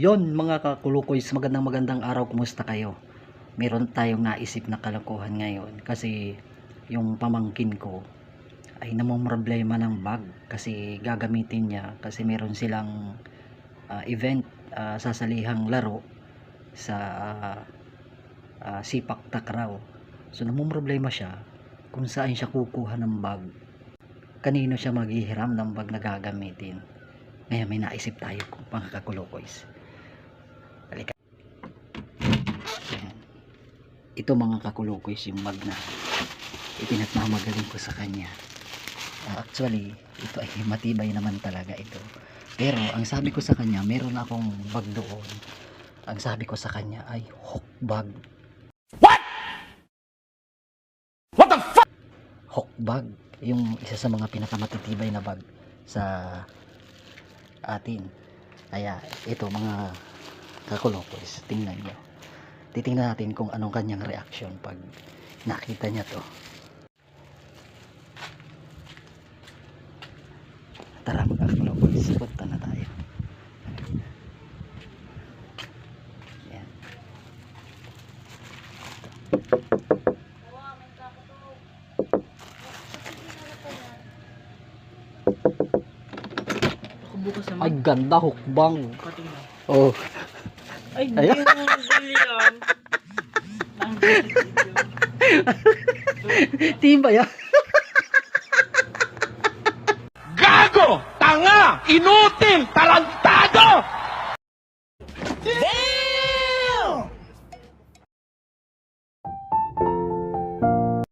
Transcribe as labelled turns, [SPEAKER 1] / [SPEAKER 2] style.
[SPEAKER 1] Yon mga kakulukoys, magandang araw, kumusta kayo? Meron tayong naisip na kalokohan ngayon kasi yung pamangkin ko ay namomroblema ng bag kasi gagamitin niya kasi meron silang event, sasalihang laro sa Sipak Takraw. So namomroblema siya kung saan siya kukuha ng bag, kanino siya maghihiram ng bag na gagamitin. Ngayon may naisip tayo mga kakulukoys. Ito mga kakulukoys yung bag na ipinagmamagaling ko sa kanya. Actually ito ay matibay naman talaga ito, pero ang sabi ko sa kanya, meron akong bag doon, ang sabi ko sa kanya ay hook bag.
[SPEAKER 2] What the fuck?
[SPEAKER 1] Hook bag, yung isa sa mga pinakamatitibay na bag sa atin. Kaya ito mga kakulukoys, tingnan nyo. Titingnan natin kung anong kanyang reaction pag nakita niya to. Tara mga kakulukoys, punta na tayo. Yan.
[SPEAKER 3] Bukas naman.
[SPEAKER 1] Ay ganda, hukbang.
[SPEAKER 3] Patingin.
[SPEAKER 1] Oh.
[SPEAKER 3] Ay, hindi
[SPEAKER 1] Ayan.
[SPEAKER 3] mo bili yan. Ang
[SPEAKER 1] Timba ya.
[SPEAKER 2] Gago! Tanga! Inu!